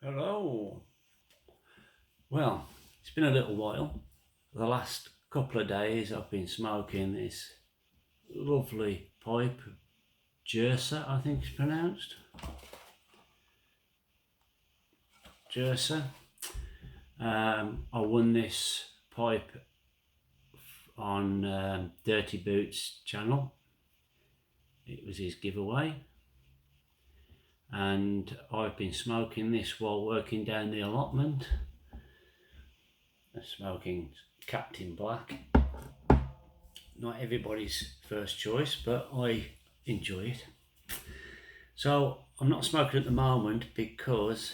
Hello. Well, it's been a little while. The last couple of days I've been smoking this lovely pipe, Jersa, I think it's pronounced. Jersa. I won this pipe on Dirty Boots channel. It was his giveaway. And I've been smoking this while working down the allotment. I'm smoking Captain Black. Not everybody's first choice, but I enjoy it. So I'm not smoking at the moment because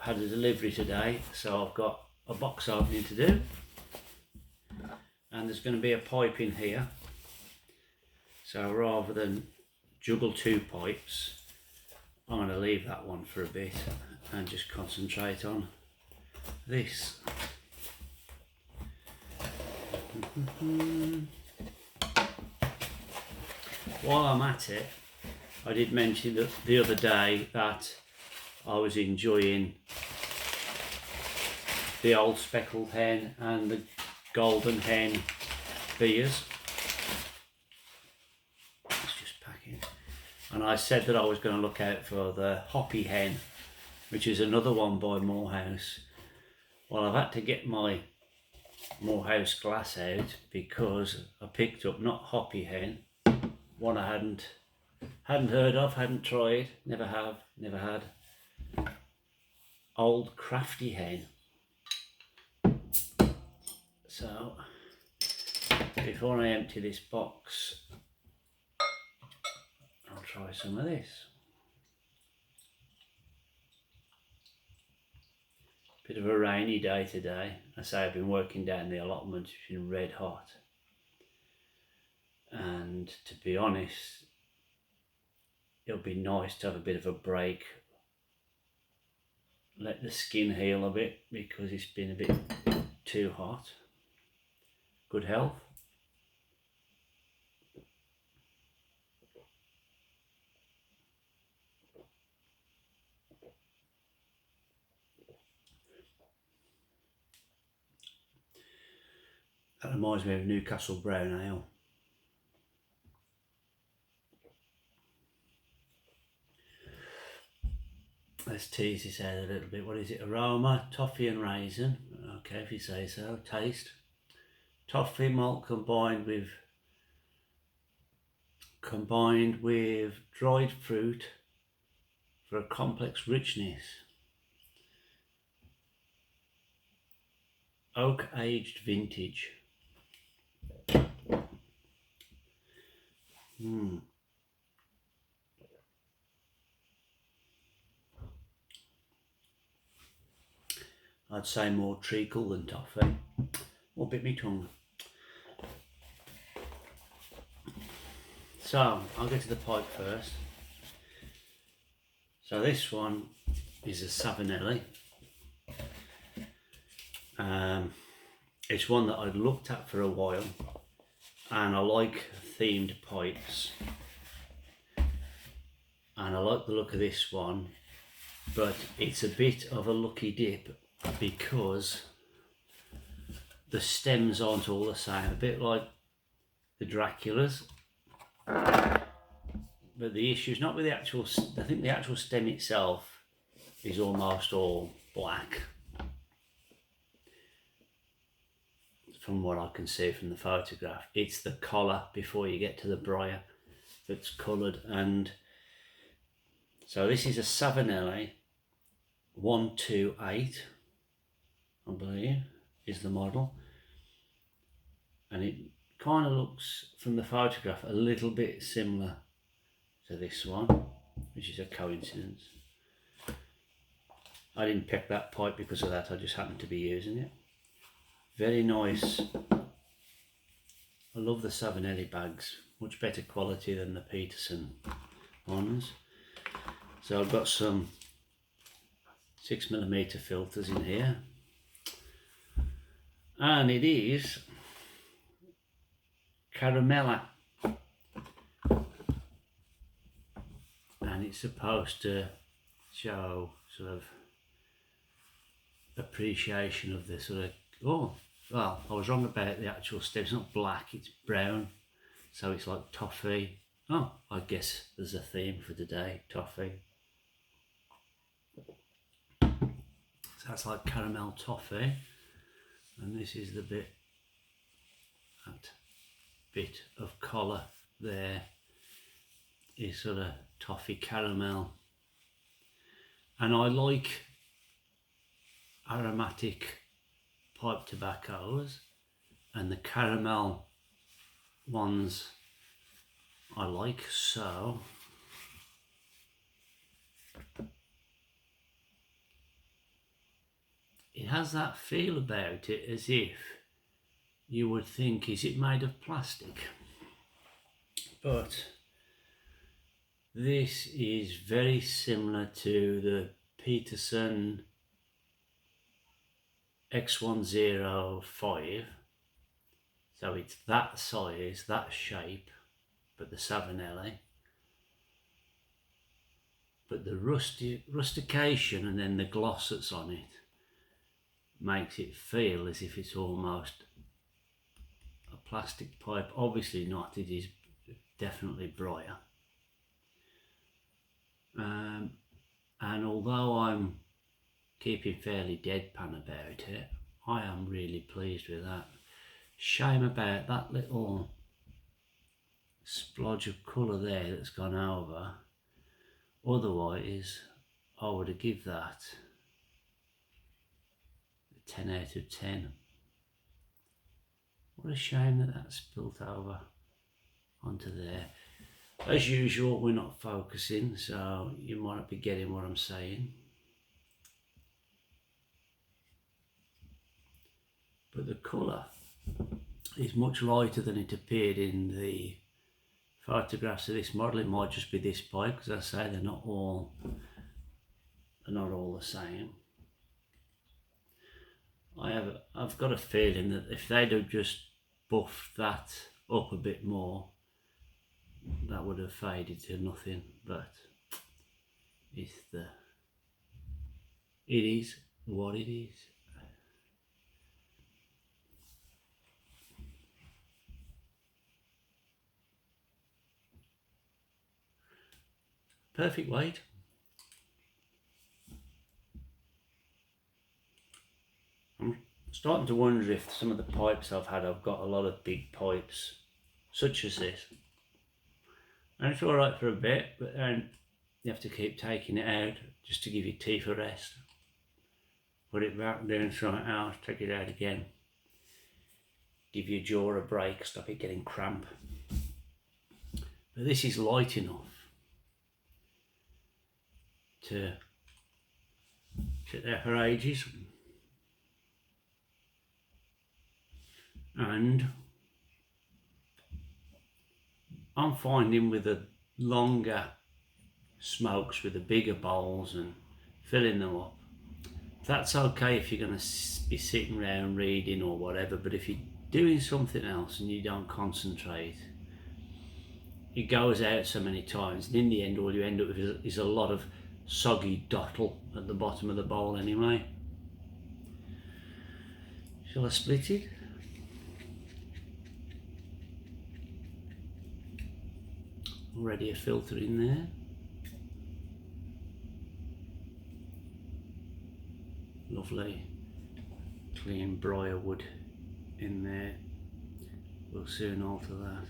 I had a delivery today, so I've got a box opening to do, and there's going to be a pipe in here. So rather than juggle two pipes, I'm going to leave that one for a bit and just concentrate on this. While I'm at it, I did mention that the other day that I was enjoying the old speckled hen and the golden hen beers. Let's just pack it. And I said that I was going to look out for the hoppy hen, which is another one by Morehouse. Well, I've had to get my Morehouse glass out because I picked up not hoppy hen, one I hadn't heard of, hadn't tried, never had. Old crafty hen. So before I empty this box, I'll try some of this. Bit of a rainy day today. I say I've been working down the allotment, it's been red hot. And to be honest, it'll be nice to have a bit of a break. Let the skin heal a bit because it's been a bit too hot. Good health. That reminds me of Newcastle Brown Ale. Let's tease this out a little bit. What is it? Aroma, toffee and raisin. Okay, if you say so. Taste. Toffee malt combined with dried fruit for a complex richness. Oak aged vintage. I'd say more treacle than toffee. Or bit me tongue. So I'll get to the pipe first. So this one is a Savinelli. It's one that I'd looked at for a while, and I like themed pipes, and I like the look of this one, but it's a bit of a lucky dip because the stems aren't all the same, a bit like the Draculas. But the issue is not with the actual, I think the actual stem itself is almost all black from what I can see from the photograph. It's the collar before you get to the briar that's coloured. And so this is a Savinelli 128, I believe is the model, and it kind of looks from the photograph a little bit similar to this one, which is a coincidence. I didn't pick that pipe because of that, I just happened to be using it. Very nice. I love the Savinelli bags, much better quality than the Peterson ones. So I've got some 6mm filters in here, and it is Caramella, and it's supposed to show sort of appreciation of the sort of, oh, well, I was wrong about the actual stem. It's not black, it's brown. So it's like toffee. Oh, I guess there's a theme for today, toffee. So that's like caramel toffee. And this is the bit, that bit of colour there is sort of toffee caramel. And I like aromatic pipe tobaccos, and the caramel ones I like, so it has that feel about it as if you would think, is it made of plastic? But this is very similar to the Peterson X105. So it's that size, that shape, but the Savinelli. But the rustication and then the gloss that's on it makes it feel as if it's almost a plastic pipe. Obviously not, it is definitely brighter. And although I'm keeping fairly deadpan about it, I am really pleased with that. Shame about that little splodge of colour there that's gone over. Otherwise, I would have give that a 10 out of 10. What a shame that that's spilt over onto there. As usual, we're not focusing, so you might not be getting what I'm saying. But the colour is much lighter than it appeared in the photographs of this model. It might just be this pipe, because I say they're not all the same. I've got a feeling that if they'd have just buffed that up a bit more, that would have faded to nothing. But it is what it is. Perfect weight. I'm starting to wonder if some of the pipes I've got a lot of big pipes, such as this. And it's alright for a bit, but then you have to keep taking it out just to give your teeth a rest. Put it back down, try it out, take it out again. Give your jaw a break, stop it getting cramp. But this is light enough to sit there for ages. And I'm finding with the longer smokes with the bigger bowls and filling them up, that's okay if you're going to be sitting around reading or whatever, but if you're doing something else and you don't concentrate, it goes out so many times, and in the end all you end up with is a lot of soggy dottle at the bottom of the bowl anyway. Shall I split it? Already a filter in there. Lovely clean briar wood in there. We'll soon alter that.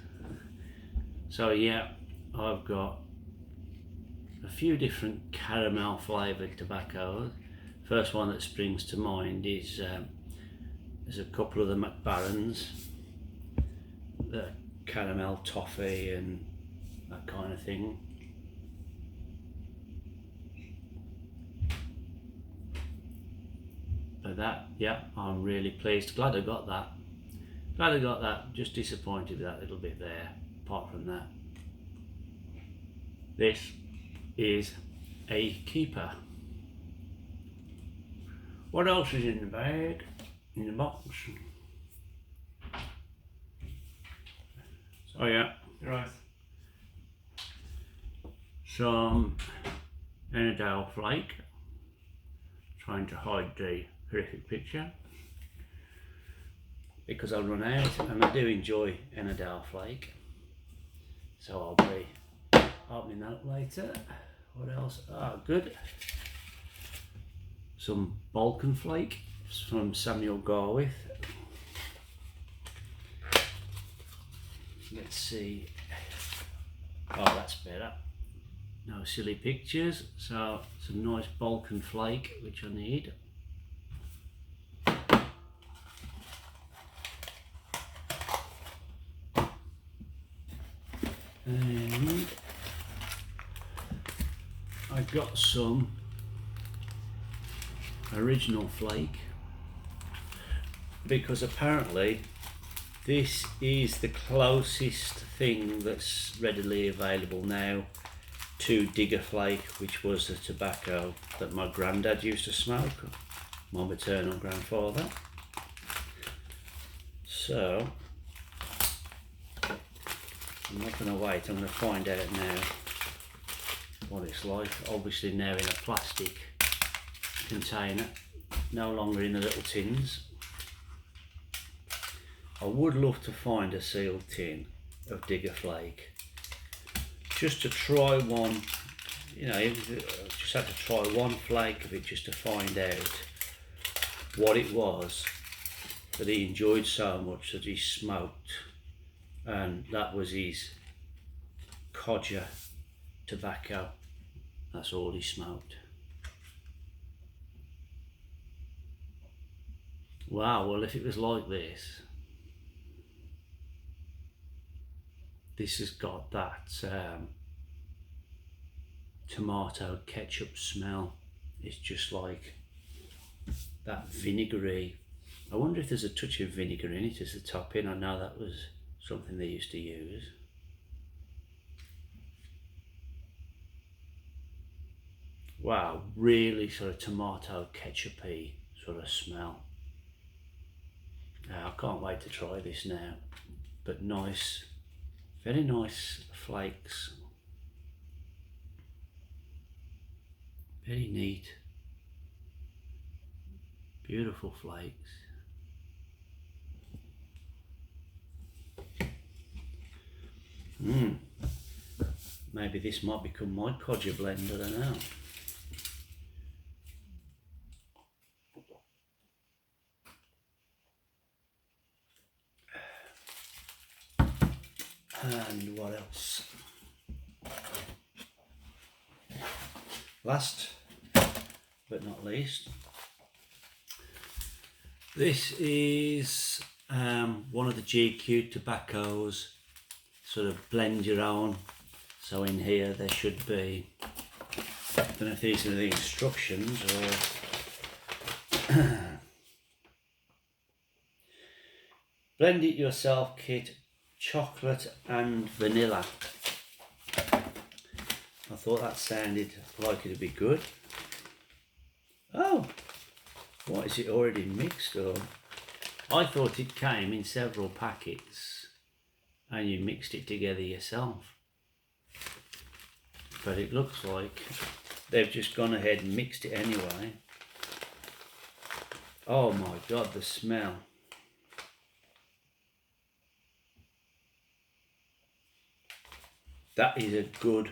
So yeah, I've got a few different caramel flavoured tobaccos. First one that springs to mind is there's a couple of the McBarons, the caramel toffee and that kind of thing. But that, yeah, I'm really pleased. Glad I got that. Glad I got that. Just disappointed with that little bit there. Apart from that, this is a keeper. What else is in the bag? In the box? So yeah, Right. some Annadale flake. trying to hide the horrific picture because I'll run out, and I do enjoy Ennerdale flake, so I'll be opening that up later. What else? Ah, good. Some Balkan flake from Samuel Garwith. Let's see. Oh, that's better. No silly pictures. So some nice Balkan flake, which I need. And I've got some original flake, because apparently this is the closest thing that's readily available now to digger flake, which was the tobacco that my granddad used to smoke, my maternal grandfather. So I'm not going to wait, I'm going to find out now what it's like. Obviously now in a plastic container, no longer in the little tins. I would love to find a sealed tin of digger flake, just to try one, you know, just had to try one flake of it just to find out what it was that he enjoyed so much that he smoked, and that was his codger tobacco. That's all he smoked. Wow, well, if it was like this has got that tomato ketchup smell. It's just like that vinegary. I wonder if there's a touch of vinegar in it as a topping. I know that was something they used to use. Wow, really sort of tomato ketchup-y sort of smell. I can't wait to try this now. But nice, very nice flakes. Very neat. Beautiful flakes. Maybe this might become my codger blend, I don't know. And what else? Last but not least, this is one of the GQ tobaccos, sort of blend your own. So in here there should be, I don't know if these are the instructions or blend it yourself kit, chocolate and vanilla. I thought that sounded like it'd be good. Oh, what, is it already mixed? Or I thought it came in several packets and you mixed it together yourself, but it looks like they've just gone ahead and mixed it anyway. Oh my god, the smell. That is a good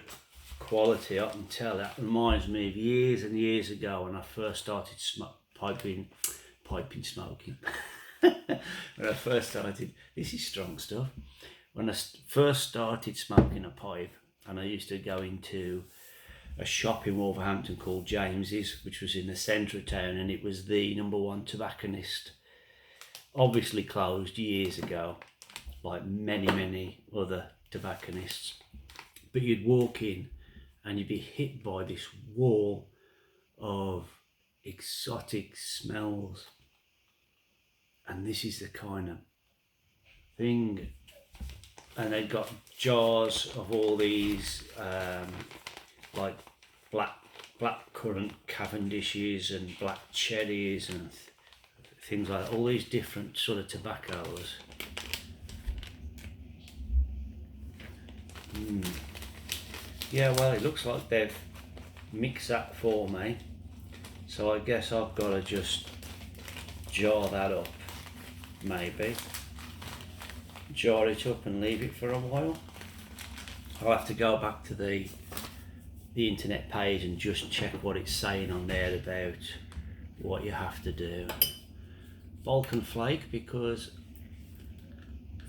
quality, I can tell. That reminds me of years and years ago when I first started piping smoking. When I first started, this is strong stuff. When I first started smoking a pipe, and I used to go into a shop in Wolverhampton called James's, which was in the centre of town, and it was the #1 tobacconist. Obviously closed years ago, like many other tobacconists. But you'd walk in and you'd be hit by this wall of exotic smells, and this is the kind of thing. And they've got jars of all these like black currant Cavendishes and black cherries and things like that, all these different sort of tobaccos. Yeah, well, it looks like they've mixed that for me. So I guess I've got to just jar that up, maybe. Jar it up and leave it for a while. I'll have to go back to the internet page and just check what it's saying on there about what you have to do. Balkan flake, because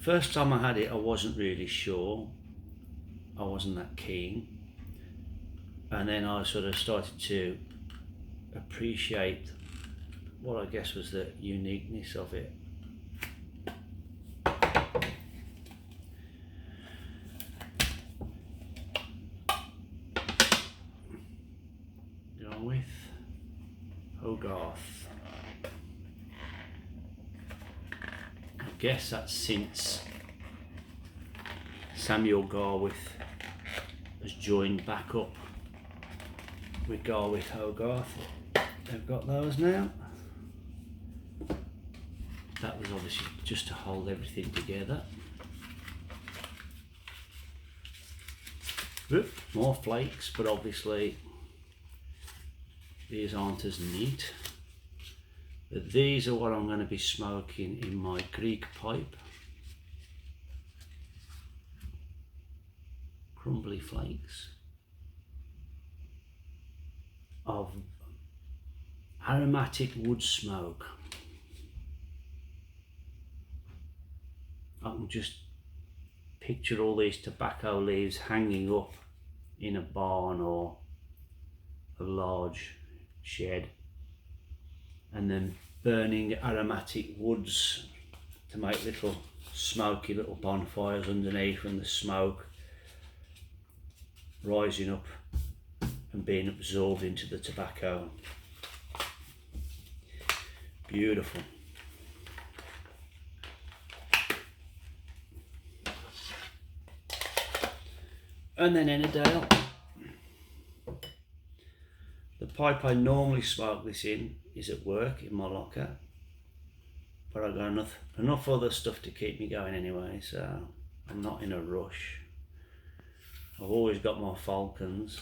first time I had it I wasn't really sure, I wasn't that keen, and then I sort of started to appreciate what I guess was the uniqueness of it. Go with Hogarth. I guess that's since Samuel Garwith has joined back up with Garwith Hogarth. They've got those now. That was obviously just to hold everything together. Oop, more flakes, but obviously these aren't as neat. But these are what I'm going to be smoking in my Greek pipe. Crumbly flakes of aromatic wood smoke. I can just picture all these tobacco leaves hanging up in a barn or a large shed, and then burning aromatic woods to make little smoky little bonfires underneath, and the smoke rising up and being absorbed into the tobacco. Beautiful. And then Ennerdale, the pipe I normally smoke this in is at work in my locker, but I've got enough other stuff to keep me going anyway, so I'm not in a rush. I've always got my Falcons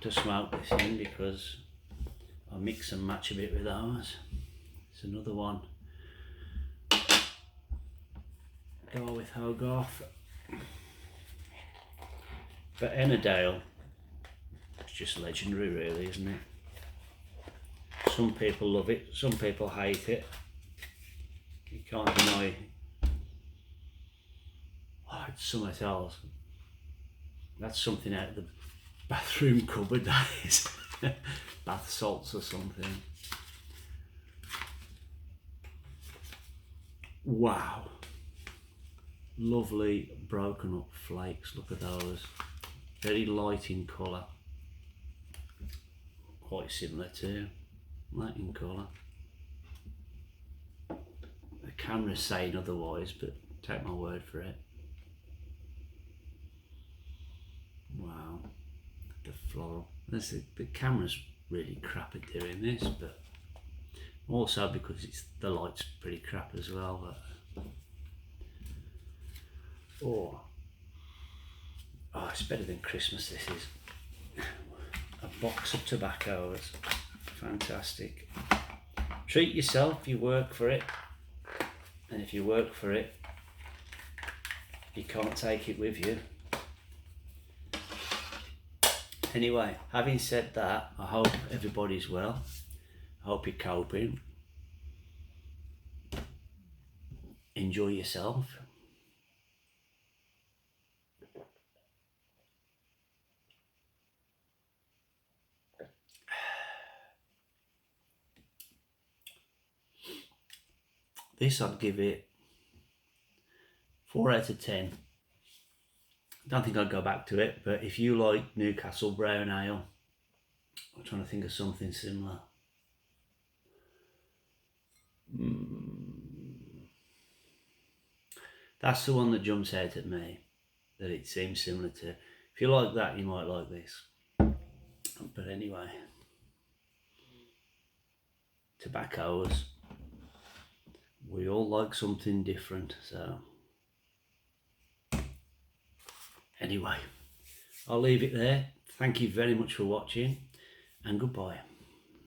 to smoke this in because I mix and match a bit with those. It's another one. Go with Hogarth. But Ennerdale, it's just legendary really, isn't it? Some people love it, some people hate it. You can't deny, oh, it's something else. That's something out of the bathroom cupboard, that is. Bath salts or something. Wow. Lovely broken up flakes, look at those. Very light in colour. Quite similar to light in colour. The camera's saying otherwise, but take my word for it. Wow, the floral. The camera's really crap at doing this, but also because the light's pretty crap as well. But oh, it's better than Christmas. This is a box of tobacco. It's fantastic. Treat yourself. You work for it, and if you work for it, you can't take it with you. Anyway, having said that, I hope everybody's well. I hope you're coping. Enjoy yourself. This I'd give it 4 out of 10. I don't think I'd go back to it, but if you like Newcastle Brown Ale, I'm trying to think of something similar. That's the one that jumps out at me, that it seems similar to. If you like that, you might like this. But anyway, tobaccos, we all like something different, so anyway, I'll leave it there. Thank you very much for watching, and goodbye.